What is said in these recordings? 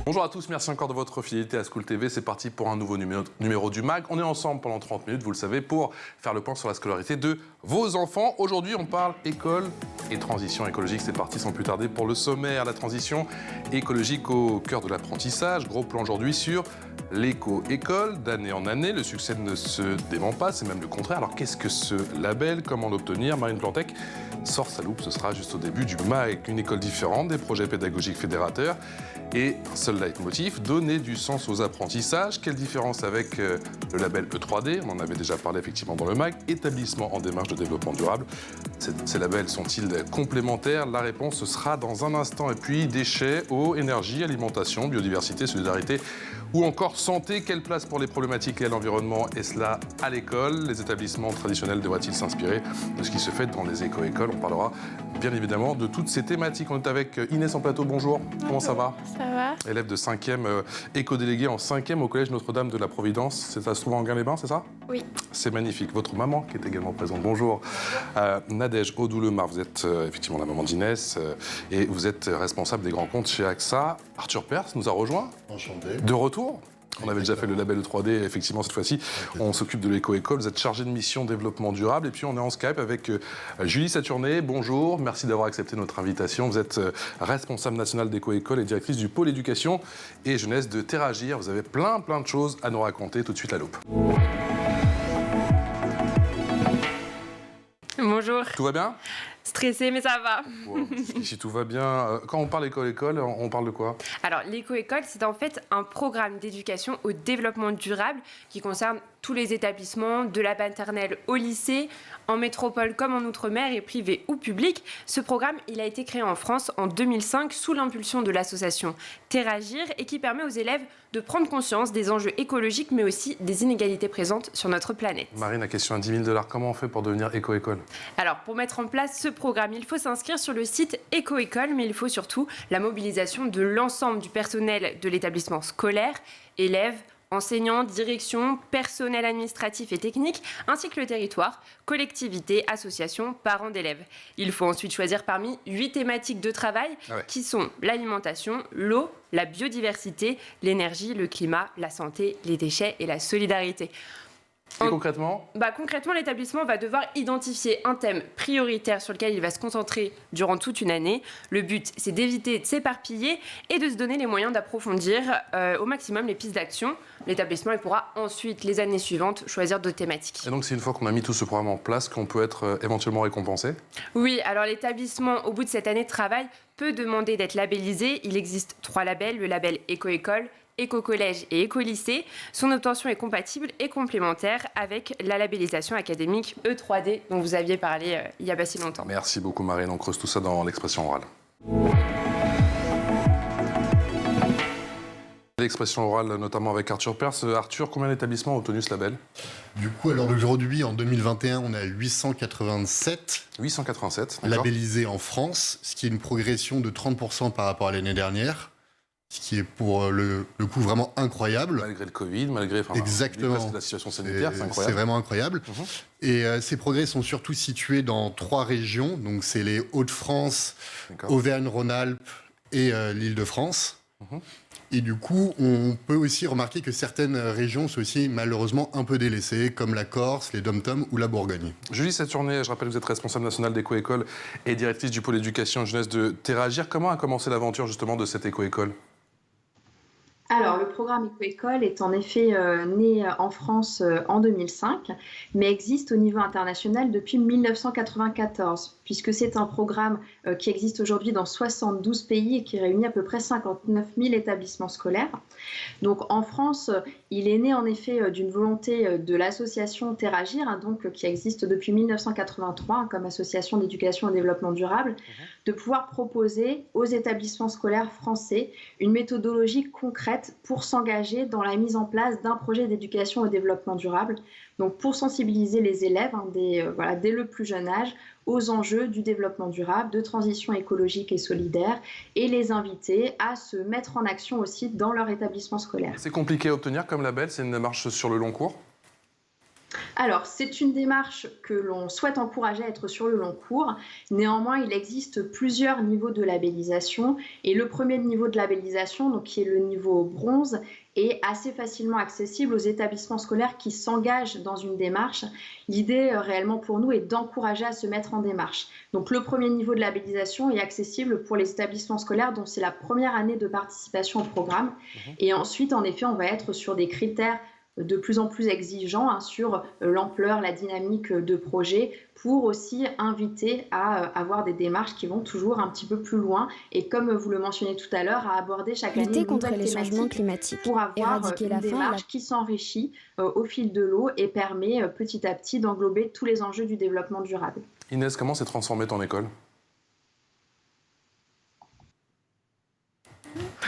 Bonjour à tous, merci encore de votre fidélité à School TV. C'est parti pour un nouveau numéro du MAG. On est ensemble pendant 30 minutes, vous le savez, pour faire le point sur la scolarité de vos enfants. Aujourd'hui, on parle école et transition écologique. C'est parti sans plus tarder pour le sommaire. La transition écologique au cœur de l'apprentissage. Gros plan aujourd'hui sur l'éco-école. D'année en année, le succès ne se dément pas, c'est même le contraire. Alors qu'est-ce que ce label? Comment l'obtenir? Marine Plantec sort sa loupe, ce sera juste au début du MAG. Une école différente, des projets pédagogiques fédérateurs et un seul leitmotiv, donner du sens aux apprentissages. Quelle différence avec le label E3D? On en avait déjà parlé effectivement dans le MAG. Établissement en démarche de développement durable. Ces labels sont-ils complémentaires? La réponse sera dans un instant. Et puis déchets, eau, énergie, alimentation, biodiversité, solidarité ou encore santé. Quelle place pour les problématiques liées à l'environnement et cela à l'école? Les établissements traditionnels devraient-ils s'inspirer de ce qui se fait dans les éco-écoles? On parlera bien évidemment de toutes ces thématiques. On est avec Inès en plateau, bonjour. Comment ça va? Ça va. Élève de 5e, éco-délégué en 5e au collège Notre-Dame de la Providence. Ça se trouve en Enghien-les-Bains, c'est ça? Oui. C'est magnifique. Votre maman qui est également présente. Bonjour. Nadège Audoulemar, vous êtes effectivement la maman d'Inès et vous êtes responsable des grands comptes chez AXA. Arthur Perse nous a rejoint. Enchanté. De retour. On avait déjà fait le label 3D, effectivement, cette fois-ci, on s'occupe de l'éco-école. Vous êtes chargé de mission développement durable. Et puis, on est en Skype avec Julie Saturné. Bonjour, merci d'avoir accepté notre invitation. Vous êtes responsable nationale d'éco-école et directrice du pôle éducation et jeunesse de Terragir. Vous avez plein de choses à nous raconter. Tout de suite, la loupe. Bonjour. Tout va bien? Stressée, mais ça va. Wow. Si tout va bien, quand on parle éco-école, on parle de quoi? Alors, l'éco-école, c'est en fait un programme d'éducation au développement durable qui concerne tous les établissements, de la maternelle au lycée, en métropole comme en outre-mer et privé ou public. Ce programme, il a été créé en France en 2005 sous l'impulsion de l'association Terragir et qui permet aux élèves de prendre conscience des enjeux écologiques mais aussi des inégalités présentes sur notre planète. Marine, la question à 10 000 $, comment on fait pour devenir éco-école? Alors, pour mettre en place ce programme, il faut s'inscrire sur le site Éco-école, mais il faut surtout la mobilisation de l'ensemble du personnel de l'établissement scolaire, élèves, enseignants, direction, personnel administratif et technique, ainsi que le territoire, collectivités, associations, parents d'élèves. Il faut ensuite choisir parmi 8 thématiques de travail qui sont l'alimentation, l'eau, la biodiversité, l'énergie, le climat, la santé, les déchets et la solidarité. Et concrètement? Concrètement, l'établissement va devoir identifier un thème prioritaire sur lequel il va se concentrer durant toute une année. Le but, c'est d'éviter de s'éparpiller et de se donner les moyens d'approfondir au maximum les pistes d'action. L'établissement il pourra ensuite, les années suivantes, choisir d'autres thématiques. Et donc, c'est une fois qu'on a mis tout ce programme en place qu'on peut être éventuellement récompensé? Oui, alors l'établissement, au bout de cette année de travail, peut demander d'être labellisé. Il existe 3 labels, le label Éco-école, Éco-collège et Éco-lycée. Son obtention est compatible et complémentaire avec la labellisation académique E3D dont vous aviez parlé il n'y a pas si longtemps. Merci beaucoup Marine, on creuse tout ça dans l'expression orale. L'expression orale, notamment avec Arthur Perse. Arthur, combien d'établissements ont obtenu ce label? Du coup, alors aujourd'hui, en 2021, on a 887 labellisés en France, ce qui est une progression de 30% par rapport à l'année dernière. Ce qui est pour le coup vraiment incroyable. Malgré le Covid, malgré exactement la situation sanitaire, c'est incroyable. C'est vraiment incroyable. Et ces progrès sont surtout situés dans 3 régions. Donc c'est les Hauts-de-France, Auvergne-Rhône-Alpes et l'Île-de-France. Et du coup, on peut aussi remarquer que certaines régions sont aussi malheureusement un peu délaissées, comme la Corse, les Dom-Tom ou la Bourgogne. Julie Saturné, je rappelle que vous êtes responsable nationale d'éco-école et directrice du pôle éducation et jeunesse de Terragir. Comment a commencé l'aventure justement de cette éco-école? Alors, le programme Éco-école est en effet né en France en 2005, mais existe au niveau international depuis 1994, puisque c'est un programme qui existe aujourd'hui dans 72 pays et qui réunit à peu près 59 000 établissements scolaires. Donc, en France, il est né en effet d'une volonté de l'association Terragir, donc, qui existe depuis 1983 comme association d'éducation et développement durable, de pouvoir proposer aux établissements scolaires français une méthodologie concrète pour s'engager dans la mise en place d'un projet d'éducation au développement durable, donc pour sensibiliser les élèves dès le plus jeune âge aux enjeux du développement durable, de transition écologique et solidaire, et les inviter à se mettre en action aussi dans leur établissement scolaire. C'est compliqué à obtenir comme label, c'est une démarche sur le long cours? Alors, c'est une démarche que l'on souhaite encourager à être sur le long cours. Néanmoins, il existe plusieurs niveaux de labellisation. Et le premier niveau de labellisation, donc, qui est le niveau bronze, est assez facilement accessible aux établissements scolaires qui s'engagent dans une démarche. L'idée réellement pour nous est d'encourager à se mettre en démarche. Donc le premier niveau de labellisation est accessible pour les établissements scolaires dont c'est la première année de participation au programme. Et ensuite, en effet, on va être sur des critères de plus en plus exigeants sur l'ampleur, la dynamique de projet, pour aussi inviter à avoir des démarches qui vont toujours un petit peu plus loin et, comme vous le mentionnez tout à l'heure, à aborder chaque année une nouvelle thématique pour avoir une démarche qui s'enrichit au fil de l'eau et permet petit à petit d'englober tous les enjeux du développement durable. Inès, comment s'est transformée ton école ?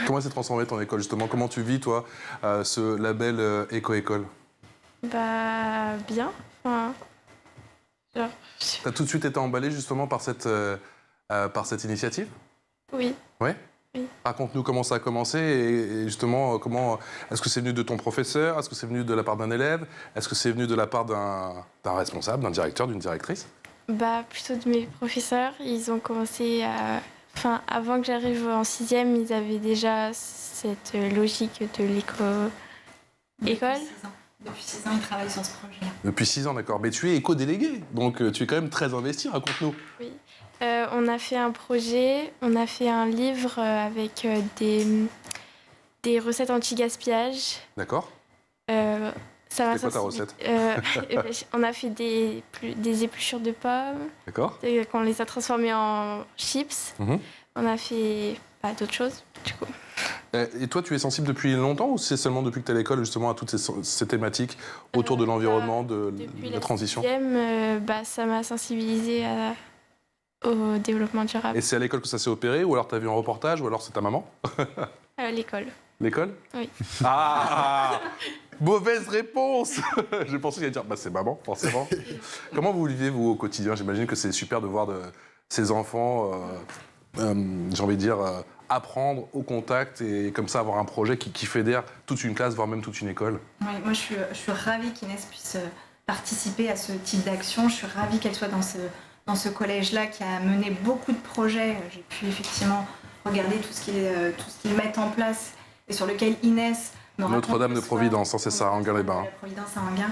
Comment s'est transformée ton école, justement ? Comment tu vis, toi, ce label Éco-École ? Bah, bien. Enfin, T'as tout de suite été emballée, justement, par cette initiative ? Oui. Ouais ? Oui. Raconte-nous comment ça a commencé et justement, est-ce que c'est venu de ton professeur ? Est-ce que c'est venu de la part d'un élève ? Est-ce que c'est venu de la part d'un responsable, d'un directeur, d'une directrice ? Bah, plutôt de mes professeurs. Ils ont commencé à... Enfin, avant que j'arrive en 6e, ils avaient déjà cette logique de l'éco-école. Depuis 6 ans, ils travaillent sur ce projet-là. Depuis 6 ans, d'accord. Mais tu es éco-déléguée, donc tu es quand même très investie. Raconte-nous. Oui. On a fait un projet, on a fait un livre avec des recettes anti-gaspillage. D'accord. C'est quoi ta recette ? On a fait des épluchures de pommes. D'accord. On les a transformées en chips. On a fait d'autres choses, du coup. Et toi, tu es sensible depuis longtemps ou c'est seulement depuis que tu es à l'école, justement, à toutes ces thématiques autour de l'environnement, de la transition ? Ça m'a sensibilisée au développement durable. Et c'est à l'école que ça s'est opéré, ou alors tu as vu un reportage, ou alors c'est ta maman ? À l'école. L'école ? Oui. Ah ! Mauvaise réponse. J'ai pensé qu'il allait dire, c'est maman, forcément. Comment vous vivez, vous, au quotidien ? J'imagine que c'est super de voir ces enfants, j'ai envie de dire, apprendre au contact et comme ça avoir un projet qui fédère toute une classe, voire même toute une école. Oui, moi je suis ravie qu'Inès puisse participer à ce type d'action. Je suis ravie qu'elle soit dans ce collège-là qui a mené beaucoup de projets. J'ai pu effectivement regarder tout ce qu'ils mettent en place et sur lequel Inès... Notre-Dame de Providence, c'est ça, à Enghien-les-Bains. Providence à Enghien.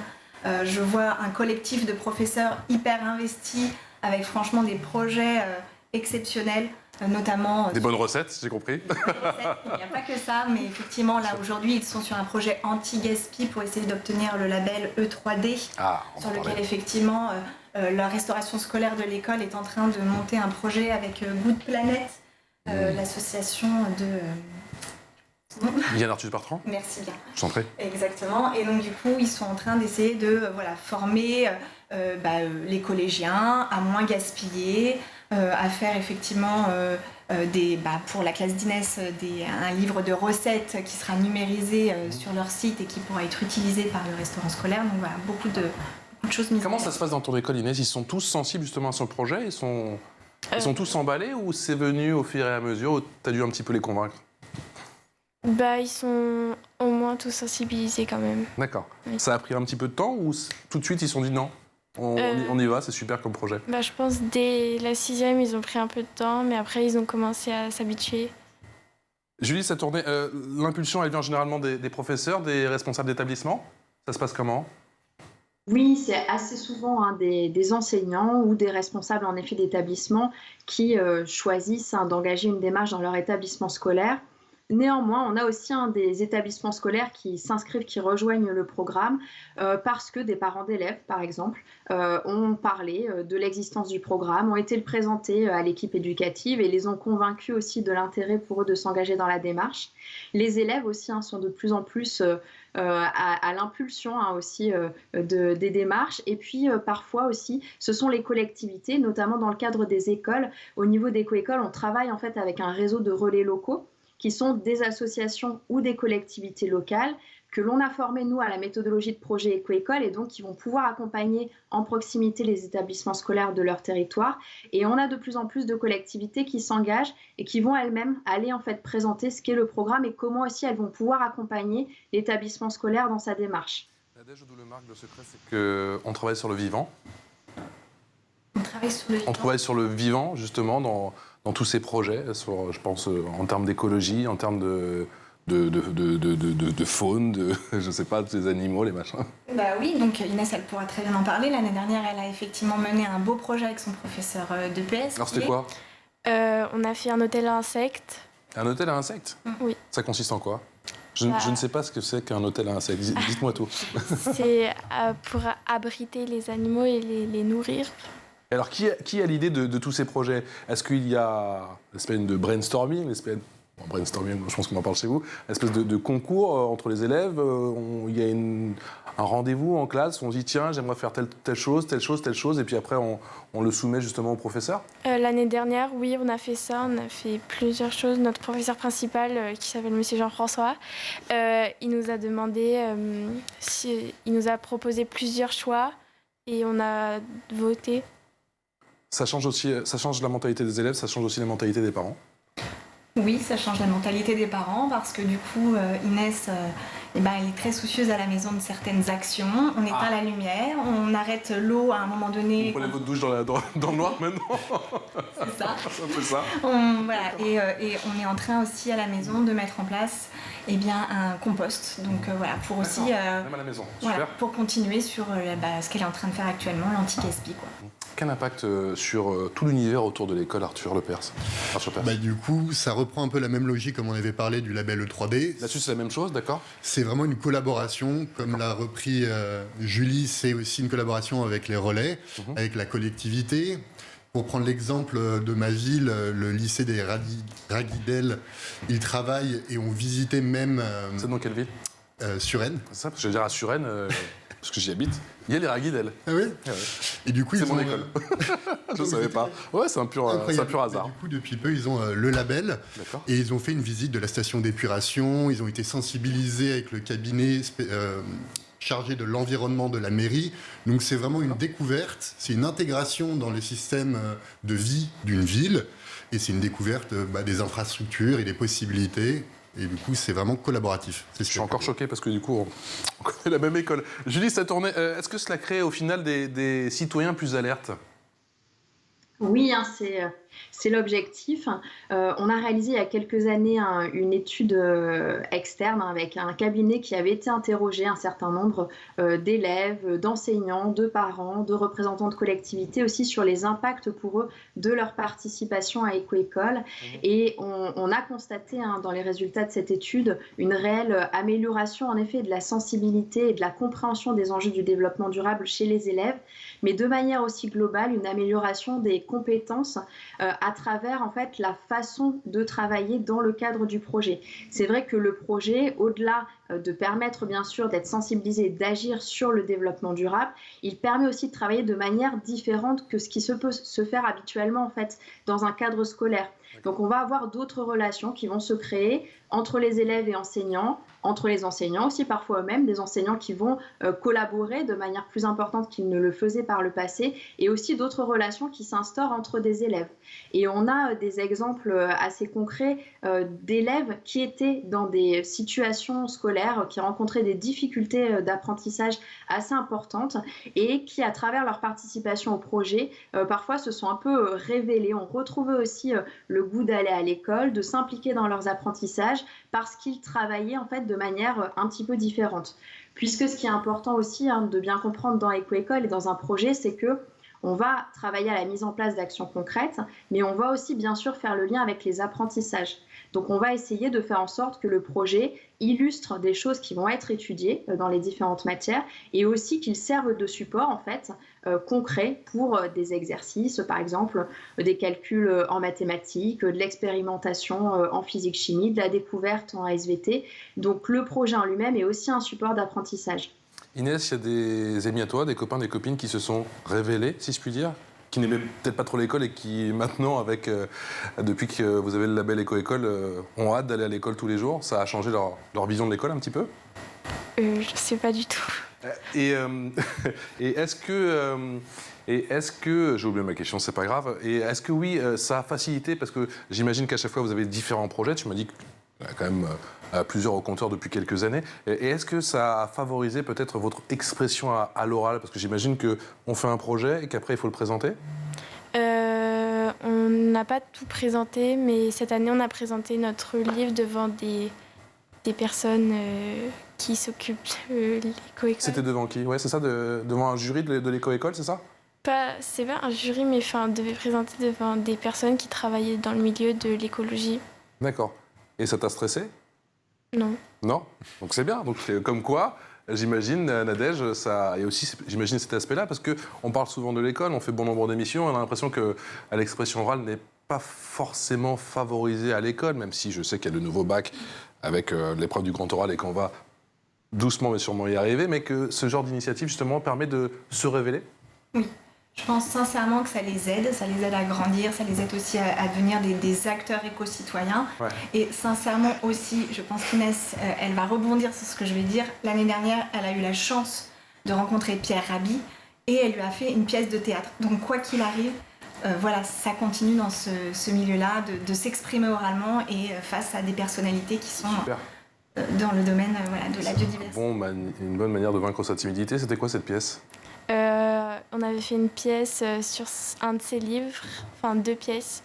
Je vois un collectif de professeurs hyper investis avec franchement des projets exceptionnels, notamment... Des bonnes recettes, j'ai compris. Il n'y a pas que ça, mais effectivement, là, aujourd'hui, ils sont sur un projet anti-gaspi pour essayer d'obtenir le label E3D, sur lequel, effectivement, la restauration scolaire de l'école est en train de monter un projet avec Good Planet, l'association de... Yann Arthus Bertrand. Merci bien. Je t'en prie. Exactement. Et donc, du coup, ils sont en train d'essayer de former les collégiens à moins gaspiller, à faire effectivement pour la classe d'Inès un livre de recettes qui sera numérisé sur leur site et qui pourra être utilisé par le restaurant scolaire. Donc voilà, beaucoup de choses mises en place. Comment ça se passe dans ton école, Inès ? Ils sont tous sensibles justement à son projet ? Ils sont tous emballés ou c'est venu au fur et à mesure ou tu as dû un petit peu les convaincre ? Ils sont au moins tous sensibilisés quand même. D'accord. Oui. Ça a pris un petit peu de temps ou tout de suite ils se sont dit non, on y va, c'est super comme projet ? Je pense dès la 6e, ils ont pris un peu de temps, mais après ils ont commencé à s'habituer. Julie, ça tournait. L'impulsion, elle vient généralement des professeurs, des responsables d'établissement ? Ça se passe comment ? Oui, c'est assez souvent des enseignants ou des responsables en effet d'établissement qui choisissent d'engager une démarche dans leur établissement scolaire. Néanmoins, on a aussi des établissements scolaires qui s'inscrivent, qui rejoignent le programme parce que des parents d'élèves, par exemple, ont parlé de l'existence du programme, ont été le présenter à l'équipe éducative et les ont convaincus aussi de l'intérêt pour eux de s'engager dans la démarche. Les élèves aussi sont de plus en plus à l'impulsion aussi des démarches. Et puis parfois aussi, ce sont les collectivités, notamment dans le cadre des écoles. Au niveau d'Éco-École, on travaille en fait avec un réseau de relais locaux qui sont des associations ou des collectivités locales que l'on a formées, nous, à la méthodologie de projet Éco-École et donc qui vont pouvoir accompagner en proximité les établissements scolaires de leur territoire. Et on a de plus en plus de collectivités qui s'engagent et qui vont elles-mêmes aller en fait présenter ce qu'est le programme et comment aussi elles vont pouvoir accompagner l'établissement scolaire dans sa démarche. Nadège Oudoulemarc, le secret, c'est qu'on travaille sur le vivant. On travaille sur le vivant. On travaille sur le vivant, justement, dans tous ces projets, je pense, en termes d'écologie, en termes de faune, je ne sais pas, des animaux, les machins. Bah oui, donc Inès, elle pourra très bien en parler. L'année dernière, elle a effectivement mené un beau projet avec son professeur de PS. Alors, c'était quoi? On a fait un hôtel à insectes. Un hôtel à insectes? Oui. Ça consiste en quoi? Je ne sais pas ce que c'est qu'un hôtel à insectes. Dites-moi tout. C'est pour abriter les animaux et les nourrir. Et alors, qui a l'idée de tous ces projets? Est-ce qu'il y a une espèce de brainstorming, brainstorming, je pense qu'on en parle chez vous, une espèce de concours entre les élèves? Il y a un rendez-vous en classe où on se dit tiens, j'aimerais faire telle chose, et puis après on le soumet justement au professeur? L'année dernière, oui, on a fait ça, on a fait plusieurs choses. Notre professeur principal, qui s'appelle Monsieur Jean-François, il nous a demandé, il nous a proposé plusieurs choix et on a voté. Ça change la mentalité des élèves, ça change aussi la mentalité des parents? Oui, ça change la mentalité des parents parce que du coup, Inès, elle est très soucieuse à la maison de certaines actions. On éteint la lumière, on arrête l'eau à un moment donné. Vous prenez votre douche dans le noir maintenant? C'est ça. C'est un peu ça. Et on est en train aussi à la maison de mettre en place un compost. Donc pour aussi même à la maison. Super. Pour continuer sur ce qu'elle est en train de faire actuellement, l'anti-gaspi, quoi. Quel impact sur tout l'univers autour de l'école, Arthur Lepers? Du coup, ça reprend un peu la même logique comme on avait parlé du label E3D. Là-dessus, c'est la même chose, d'accord? C'est vraiment une collaboration, comme l'a repris Julie, c'est aussi une collaboration avec les relais, avec la collectivité. Pour prendre l'exemple de ma ville, le lycée des Raguidel, ils travaillent et ont visité même... C'est dans quelle ville? Suresnes. C'est ça, parce que je veux dire à Suresnes, parce que j'y habite, il y a les Raguidel. Ah oui? Ah ouais. Et du coup, c'est mon école. Je ne savais pas. Ouais, c'est un pur hasard. Du coup, depuis peu, ils ont le label. Et ils ont fait une visite de la station d'épuration. Ils ont été sensibilisés avec le cabinet chargé de l'environnement de la mairie. Donc c'est vraiment une découverte. C'est une intégration dans le système de vie d'une ville. Et c'est une découverte des infrastructures et des possibilités. Et du coup, c'est vraiment collaboratif. Je suis encore choqué parce que du coup, on connaît la même école. Julie, ça tournait. Est-ce que cela crée au final des citoyens plus alertes? Oui, c'est l'objectif. On a réalisé il y a quelques années une étude externe avec un cabinet qui avait été interrogé un certain nombre d'élèves, d'enseignants, de parents, de représentants de collectivités aussi sur les impacts pour eux de leur participation à Éco-École. Et on a constaté dans les résultats de cette étude une réelle amélioration en effet de la sensibilité et de la compréhension des enjeux du développement durable chez les élèves, mais de manière aussi globale, une amélioration des compétences à travers en fait la façon de travailler dans le cadre du projet. C'est vrai que le projet, au-delà de permettre bien sûr d'être sensibilisé et d'agir sur le développement durable, il permet aussi de travailler de manière différente que ce qui peut se faire habituellement en fait dans un cadre scolaire. Donc on va avoir d'autres relations qui vont se créer entre les élèves et enseignants, entre les enseignants aussi parfois eux-mêmes, des enseignants qui vont collaborer de manière plus importante qu'ils ne le faisaient par le passé, et aussi d'autres relations qui s'instaurent entre des élèves. Et on a des exemples assez concrets d'élèves qui étaient dans des situations scolaires, qui rencontraient des difficultés d'apprentissage assez importantes et qui, à travers leur participation au projet, parfois se sont un peu révélés, ont retrouvé aussi le goût d'aller à l'école, de s'impliquer dans leurs apprentissages parce qu'ils travaillaient en fait de manière un petit peu différente. Puisque ce qui est important aussi de bien comprendre dans Éco-École et dans un projet, c'est que on va travailler à la mise en place d'actions concrètes, mais on va aussi bien sûr faire le lien avec les apprentissages. Donc on va essayer de faire en sorte que le projet illustre des choses qui vont être étudiées dans les différentes matières et aussi qu'ils servent de support en fait concret pour des exercices, par exemple des calculs en mathématiques, de l'expérimentation en physique-chimie, de la découverte en SVT. Donc le projet en lui-même est aussi un support d'apprentissage. Inès, il y a des amis à toi, des copains, des copines qui se sont révélés, si je puis dire, qui n'aimaient peut-être pas trop l'école et qui maintenant, depuis que vous avez le label Éco-École, ont hâte d'aller à l'école tous les jours. Ça a changé leur vision de l'école un petit peu? Je ne sais pas du tout. Et est-ce que, j'ai oublié ma question, c'est pas grave, et est-ce que oui, ça a facilité, parce que j'imagine qu'à chaque fois vous avez différents projets, tu m'as dit que Il y a quand même plusieurs au compteur depuis quelques années. Et est-ce que ça a favorisé peut-être votre expression à l'oral? Parce que j'imagine qu'on fait un projet et qu'après, il faut le présenter. On n'a pas tout présenté, mais cette année, on a présenté notre livre devant des personnes qui s'occupent de l'éco-école. C'était devant qui? Ouais, c'est ça, devant un jury de l'éco-école, c'est ça? C'est pas un jury, mais on devait présenter devant des personnes qui travaillaient dans le milieu de l'écologie. D'accord. Et ça t'a stressé? Non. Non? Donc c'est bien. Donc comme quoi, j'imagine, Nadège, ça et aussi, j'imagine cet aspect-là, parce qu'on parle souvent de l'école, on fait bon nombre d'émissions, on a l'impression que l'expression orale n'est pas forcément favorisée à l'école, même si je sais qu'il y a le nouveau bac avec l'épreuve du grand oral et qu'on va doucement mais sûrement y arriver, mais que ce genre d'initiative, justement, permet de se révéler? Oui. Je pense sincèrement que ça les aide à grandir, ça les aide aussi à devenir des acteurs éco-citoyens. Ouais. Et sincèrement aussi, je pense qu'Inès, elle va rebondir sur ce que je vais dire. L'année dernière, elle a eu la chance de rencontrer Pierre Rabhi et elle lui a fait une pièce de théâtre. Donc quoi qu'il arrive, voilà, ça continue dans ce milieu-là, de s'exprimer oralement et face à des personnalités qui sont dans le domaine de la biodiversité. Une bonne manière de vaincre sa timidité. C'était quoi cette pièce? On avait fait une pièce sur un de ses livres, enfin 2 pièces.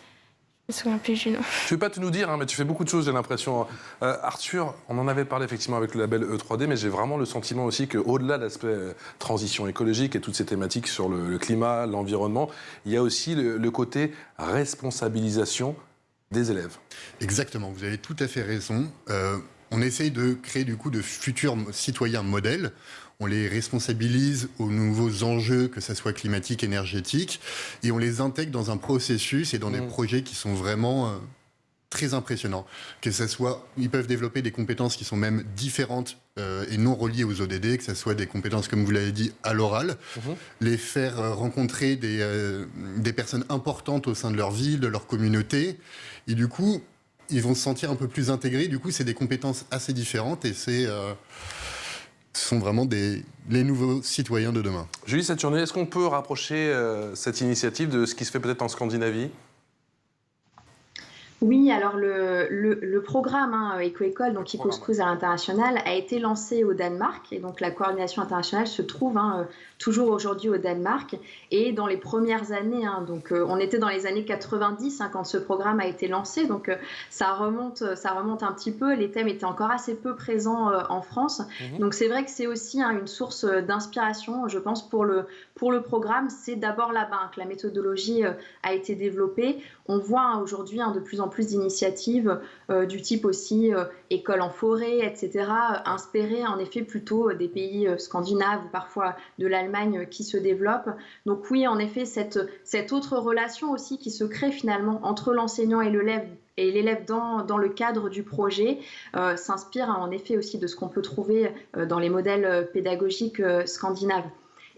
Je me souviens plus du nom. Tu ne veux pas tout nous dire, hein, mais tu fais beaucoup de choses, j'ai l'impression. Arthur, on en avait parlé effectivement avec le label E3D, mais j'ai vraiment le sentiment aussi qu'au-delà de l'aspect transition écologique et toutes ces thématiques sur le climat, l'environnement, il y a aussi le côté responsabilisation des élèves. Exactement, vous avez tout à fait raison. On essaye de créer du coup de futurs citoyens modèles. On les responsabilise aux nouveaux enjeux, que ce soit climatique, énergétique, et on les intègre dans un processus et dans des projets qui sont vraiment très impressionnants. Que ce soit, ils peuvent développer des compétences qui sont même différentes et non reliées aux ODD, que ce soit des compétences, comme vous l'avez dit, à l'oral, les faire rencontrer des personnes importantes au sein de leur ville, de leur communauté, et du coup, ils vont se sentir un peu plus intégrés. Du coup, c'est des compétences assez différentes et ce sont vraiment les nouveaux citoyens de demain. Julie Saturné, est-ce qu'on peut rapprocher cette initiative de ce qui se fait peut-être en Scandinavie? Oui, alors le programme Éco-école, donc EcoSchools à l'international, a été lancé au Danemark. Et donc la coordination internationale se trouve toujours aujourd'hui au Danemark. Et dans les premières années, donc on était dans les années 90 quand ce programme a été lancé. Donc ça remonte un petit peu. Les thèmes étaient encore assez peu présents en France. Donc c'est vrai que c'est aussi une source d'inspiration, je pense, pour le programme. C'est d'abord là-bas que la méthodologie a été développée. On voit aujourd'hui de plus en plus d'initiatives du type aussi école en forêt, etc., inspirées en effet plutôt des pays scandinaves ou parfois de l'Allemagne qui se développent. Donc oui, en effet, cette autre relation aussi qui se crée finalement entre l'enseignant et l'élève dans le cadre du projet s'inspire en effet aussi de ce qu'on peut trouver dans les modèles pédagogiques scandinaves.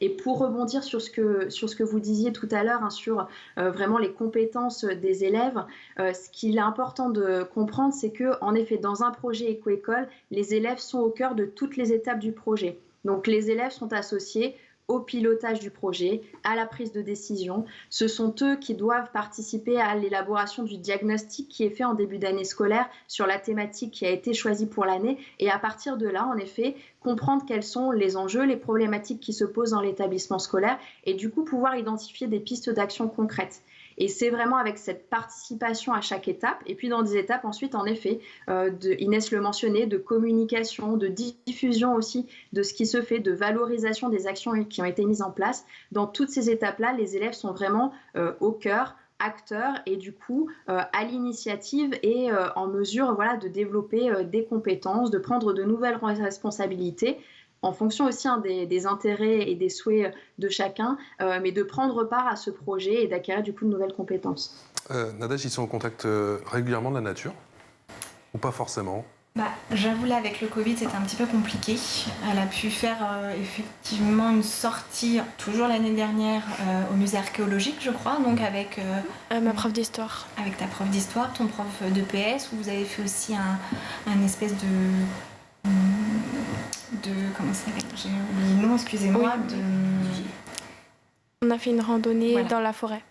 Et pour rebondir sur ce que vous disiez tout à l'heure, sur vraiment les compétences des élèves, ce qu'il est important de comprendre, c'est qu'en effet, dans un projet éco-école, les élèves sont au cœur de toutes les étapes du projet. Donc les élèves sont associés au pilotage du projet, à la prise de décision. Ce sont eux qui doivent participer à l'élaboration du diagnostic qui est fait en début d'année scolaire sur la thématique qui a été choisie pour l'année. Et à partir de là, en effet, comprendre quels sont les enjeux, les problématiques qui se posent dans l'établissement scolaire et du coup pouvoir identifier des pistes d'action concrètes. Et c'est vraiment avec cette participation à chaque étape, et puis dans des étapes ensuite, en effet, Inès le mentionnait, de communication, de diffusion aussi de ce qui se fait, de valorisation des actions qui ont été mises en place. Dans toutes ces étapes-là, les élèves sont vraiment au cœur, acteurs, et du coup, à l'initiative et en mesure de développer des compétences, de prendre de nouvelles responsabilités, en fonction aussi des intérêts et des souhaits de chacun, mais de prendre part à ce projet et d'acquérir du coup de nouvelles compétences. Nadège, ils sont en contact régulièrement de la nature? Ou pas forcément? J'avoue, là, avec le Covid, c'était un petit peu compliqué. Elle a pu faire effectivement une sortie, toujours l'année dernière, au musée archéologique, je crois, donc avec... ma prof d'histoire. Avec ta prof d'histoire, ton prof de PS, où vous avez fait aussi un espèce de comment ça s'appelle? J'ai oublié le nom, excusez-moi. Oui. On a fait une randonnée dans la forêt.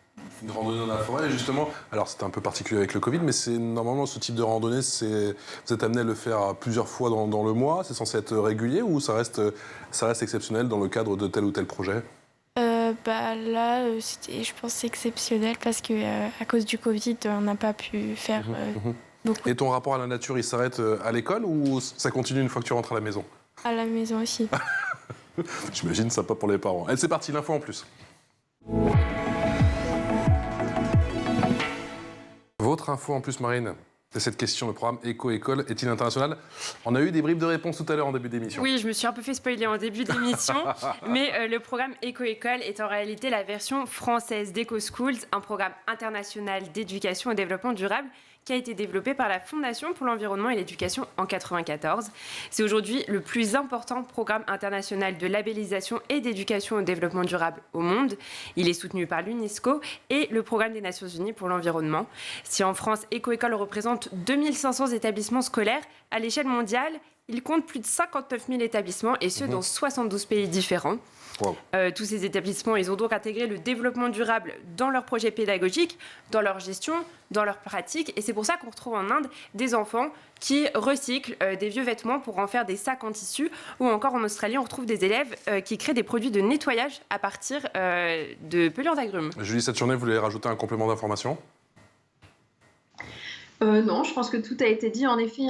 Une randonnée dans la forêt, justement. Alors, c'était un peu particulier avec le Covid, mais c'est normalement ce type de randonnée, vous êtes amené à le faire plusieurs fois dans le mois. C'est censé être régulier ou ça reste exceptionnel dans le cadre de tel ou tel projet? Là, c'était, je pense, exceptionnel parce que à cause du Covid, on n'a pas pu faire beaucoup. Et ton rapport à la nature, il s'arrête à l'école ou ça continue une fois que tu rentres à la maison? À la maison aussi. J'imagine sympa pour les parents. Allez, c'est parti, l'info en plus. Votre info en plus, Marine, c'est cette question. Le programme Éco-École est-il international? On a eu des bribes de réponses tout à l'heure en début d'émission. Oui, je me suis un peu fait spoiler en début d'émission, mais le programme Éco-École est en réalité la version française d'EcoSchools, un programme international d'éducation et développement durable qui a été développé par la Fondation pour l'environnement et l'éducation en 1994. C'est aujourd'hui le plus important programme international de labellisation et d'éducation au développement durable au monde. Il est soutenu par l'UNESCO et le Programme des Nations Unies pour l'environnement. Si en France, Éco-École représente 2500 établissements scolaires, à l'échelle mondiale, il compte plus de 59 000 établissements et ce dans 72 pays différents. Wow. Tous ces établissements, ils ont donc intégré le développement durable dans leurs projets pédagogiques, dans leur gestion, dans leurs pratiques. Et c'est pour ça qu'on retrouve en Inde des enfants qui recyclent des vieux vêtements pour en faire des sacs en tissu. Ou encore en Australie, on retrouve des élèves qui créent des produits de nettoyage à partir de pelures d'agrumes. Julie, cette journée, vous voulez rajouter un complément d'information? Non, je pense que tout a été dit. En effet,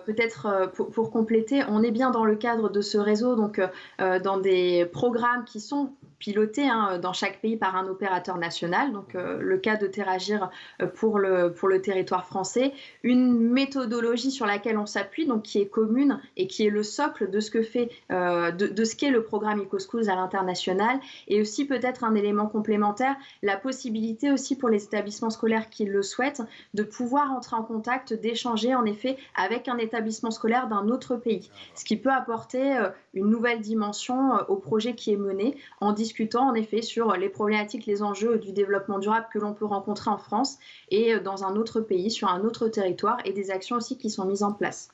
peut-être pour compléter, on est bien dans le cadre de ce réseau, donc dans des programmes qui sont pilotés dans chaque pays par un opérateur national. Donc le cas de Terragir pour le territoire français, une méthodologie sur laquelle on s'appuie, donc qui est commune et qui est le socle de ce que fait de ce qu'est le programme EcoSchools à l'international, et aussi peut-être un élément complémentaire, la possibilité aussi pour les établissements scolaires qui le souhaitent de pouvoir entrer en contact, d'échanger en effet avec un établissement scolaire d'un autre pays, ce qui peut apporter une nouvelle dimension au projet qui est mené, en discutant en effet sur les problématiques, les enjeux du développement durable que l'on peut rencontrer en France et dans un autre pays, sur un autre territoire, et des actions aussi qui sont mises en place.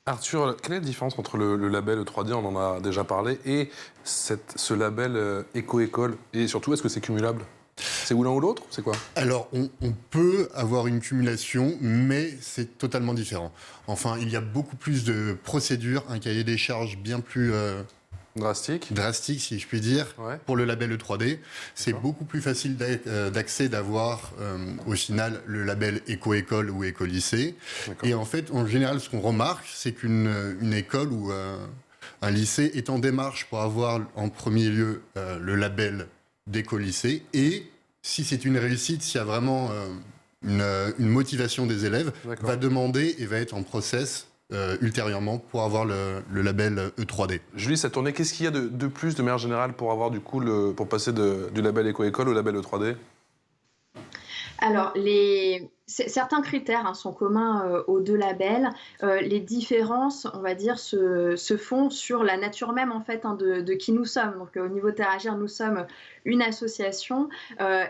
Arthur, quelle est la différence entre le label 3D, on en a déjà parlé, et ce label Éco-École? Et surtout, est-ce que c'est cumulable? C'est ou l'un ou l'autre? C'est quoi? Alors, on peut avoir une cumulation, mais c'est totalement différent. Enfin, il y a beaucoup plus de procédures, un cahier des charges bien plus drastique, si je puis dire, ouais. Pour le label 3D. C'est beaucoup plus facile d'accès, d'avoir au final le label Éco-École ou Éco-Lycée. Et en fait, en général, ce qu'on remarque, c'est qu'une école ou un lycée est en démarche pour avoir en premier lieu le label d'éco-lycée, et si c'est une réussite, s'il y a vraiment une motivation des élèves, va demander et va être en process ultérieurement pour avoir le label E3D. Julie, cette tournée, qu'est-ce qu'il y a de plus de manière générale pour avoir du coup pour passer du label Éco-École au label E3D? Alors, certains critères sont communs aux deux labels. Les différences, on va dire, se font sur la nature même en fait de qui nous sommes. Donc, au niveau de Terragir, nous sommes une association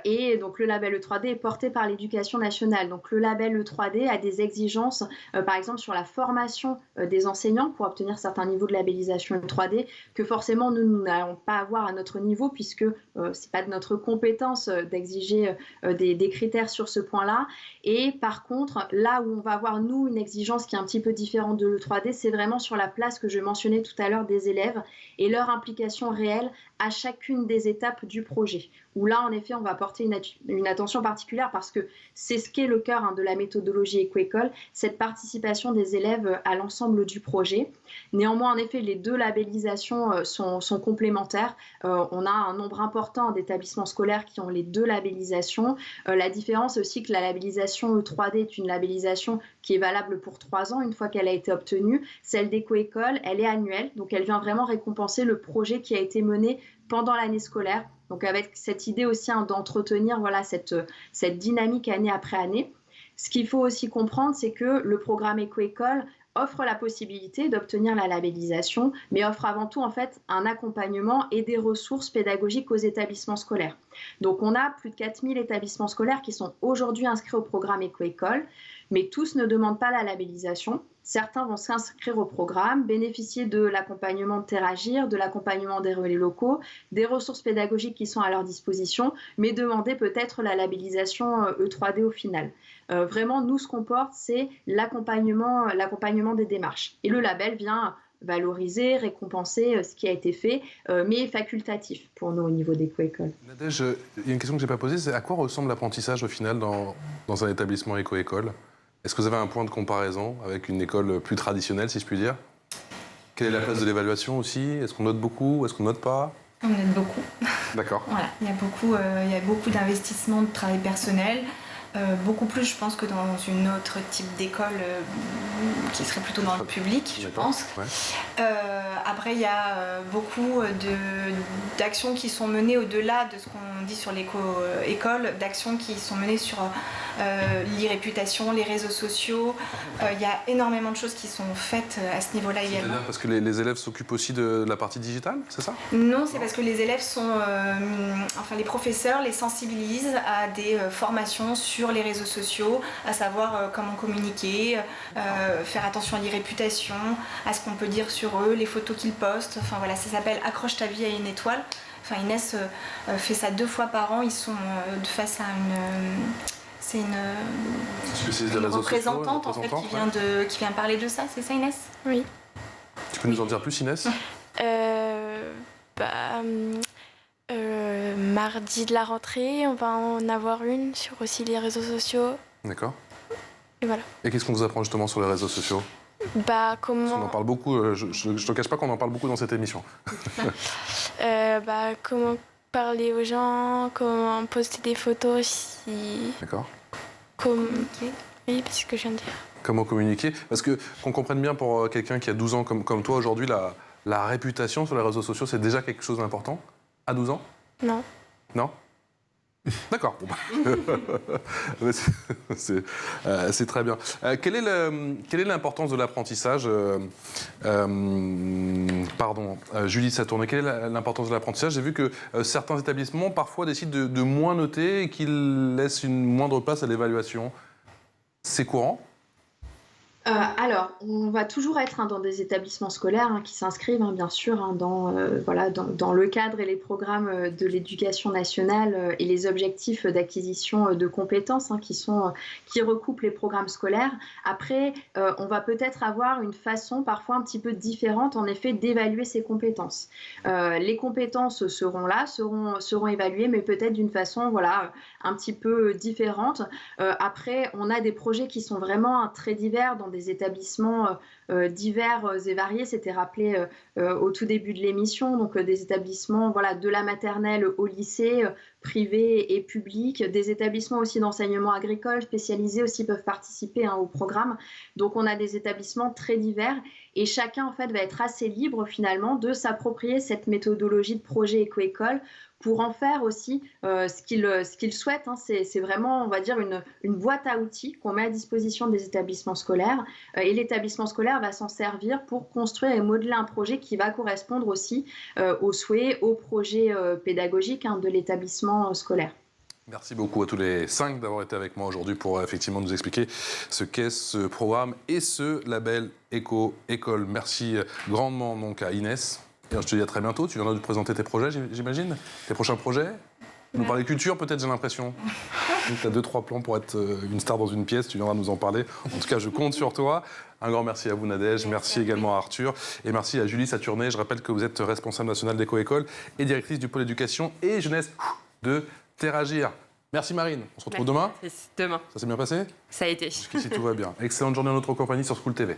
et donc le label E3D est porté par l'Éducation nationale. Donc, le label E3D a des exigences, par exemple sur la formation des enseignants pour obtenir certains niveaux de labellisation E3D que forcément nous n'allons pas avoir à notre niveau, puisque c'est pas de notre compétence d'exiger des critères sur ce point-là. Et par contre, là où on va avoir, nous, une exigence qui est un petit peu différente de l'E3D, c'est vraiment sur la place que je mentionnais tout à l'heure des élèves et leur implication réelle à chacune des étapes du projet. Où là, en effet, on va porter une attention particulière parce que c'est ce qu'est le cœur de la méthodologie Éco-École, cette participation des élèves à l'ensemble du projet. Néanmoins, en effet, les deux labellisations sont complémentaires. On a un nombre important d'établissements scolaires qui ont les deux labellisations. La différence aussi que la labellisation E3D est une labellisation qui est valable pour 3 ans une fois qu'elle a été obtenue. Celle d'Éco-École, elle est annuelle, donc elle vient vraiment récompenser le projet qui a été mené pendant l'année scolaire. Donc avec cette idée aussi d'entretenir cette dynamique année après année. Ce qu'il faut aussi comprendre, c'est que le programme Éco-École offre la possibilité d'obtenir la labellisation, mais offre avant tout en fait un accompagnement et des ressources pédagogiques aux établissements scolaires. Donc on a plus de 4000 établissements scolaires qui sont aujourd'hui inscrits au programme Éco-École, mais tous ne demandent pas la labellisation. Certains vont s'inscrire au programme, bénéficier de l'accompagnement de Terragir, de l'accompagnement des relais locaux, des ressources pédagogiques qui sont à leur disposition, mais demander peut-être la labellisation E3D au final. Vraiment, nous, ce qu'on porte, c'est l'accompagnement des démarches. Et le label vient valoriser, récompenser ce qui a été fait, mais facultatif pour nous au niveau d'Éco-École. Nadège, il y a une question que je n'ai pas posée, c'est à quoi ressemble l'apprentissage au final dans un établissement Éco-École ? Est-ce que vous avez un point de comparaison avec une école plus traditionnelle, si je puis dire ? Quelle est la place de l'évaluation aussi ? Est-ce qu'on note beaucoup ? Est-ce qu'on note pas ? On note beaucoup. D'accord. Voilà, il y a beaucoup d'investissements de travail personnel. Beaucoup plus, je pense, que dans une autre type d'école qui serait plutôt dans le public, je pense. Ouais. Après, il y a beaucoup d'actions qui sont menées au-delà de ce qu'on dit sur l'éco-école, d'actions qui sont menées sur l'e-réputation, les réseaux sociaux. Il y a énormément de choses qui sont faites à ce niveau-là également. C'est-à-dire parce que les élèves s'occupent aussi de la partie digitale, c'est ça ? Non, c'est parce que les élèves les professeurs les sensibilisent à des formations sur les réseaux sociaux, à savoir comment communiquer, faire attention à l'e-réputation, à ce qu'on peut dire sur eux, les photos qu'ils postent. Enfin voilà, ça s'appelle Accroche ta vie à une étoile. Enfin, Inès fait ça 2 fois par an. Ils sont face à une représentante en fait, qui vient parler de ça. C'est ça, Inès ? Oui. Tu peux nous en dire plus, Inès ? Mardi de la rentrée, on va en avoir une sur aussi les réseaux sociaux. D'accord. Et voilà. Et qu'est-ce qu'on vous apprend justement sur les réseaux sociaux ? Comment... On en parle beaucoup, je ne te cache pas qu'on en parle beaucoup dans cette émission. Comment parler aux gens, comment poster des photos aussi. D'accord. Communiquer. Oui, c'est ce que je viens de dire. Comment communiquer ? Parce que, qu'on comprenne bien pour quelqu'un qui a 12 ans comme toi aujourd'hui, la réputation sur les réseaux sociaux, c'est déjà quelque chose d'important ? À 12 ans ? Non. Non ? D'accord. C'est très bien. Quelle est l'importance de l'apprentissage Julie Satourné, quelle est l'importance de l'apprentissage ? J'ai vu que certains établissements parfois décident de moins noter et qu'ils laissent une moindre place à l'évaluation. C'est courant ? Alors, on va toujours être dans des établissements scolaires qui s'inscrivent, bien sûr, dans le cadre et les programmes de l'éducation nationale et les objectifs d'acquisition de compétences qui recoupent les programmes scolaires. Après, on va peut-être avoir une façon parfois un petit peu différente, en effet, d'évaluer ces compétences. Les compétences seront là, seront évaluées, mais peut-être d'une façon un petit peu différente. Après, on a des projets qui sont vraiment très divers dans des établissements divers et variés, c'était rappelé au tout début de l'émission, donc des établissements de la maternelle au lycée, privés et publics, des établissements aussi d'enseignement agricole spécialisés aussi peuvent participer au programme. Donc on a des établissements très divers et chacun en fait va être assez libre finalement de s'approprier cette méthodologie de projet Éco-École pour en faire aussi ce qu'il souhaite. C'est vraiment, on va dire, une boîte à outils qu'on met à disposition des établissements scolaires. Et l'établissement scolaire va s'en servir pour construire et modeler un projet qui va correspondre aussi aux souhaits, aux projets pédagogiques de l'établissement scolaire. Merci beaucoup à tous les 5 d'avoir été avec moi aujourd'hui pour effectivement nous expliquer ce qu'est ce programme et ce label Éco-École. Merci grandement donc à Inès. Et je te dis à très bientôt. Tu viendras nous présenter tes projets, j'imagine ? Tes prochains projets ? Nous parler culture, peut-être, j'ai l'impression. Tu as 2-3 plans pour être une star dans une pièce. Tu viendras nous en parler. En tout cas, je compte sur toi. Un grand merci à vous, Nadège. Merci également à Arthur. Et merci à Julie Satourné. Je rappelle que vous êtes responsable nationale d'Éco-École et directrice du pôle éducation et jeunesse de Terragir. Merci Marine. On se retrouve demain ? Demain. Ça s'est bien passé ? Ça a été. Jusqu'ici, tout va bien. Excellente journée en notre compagnie sur School TV.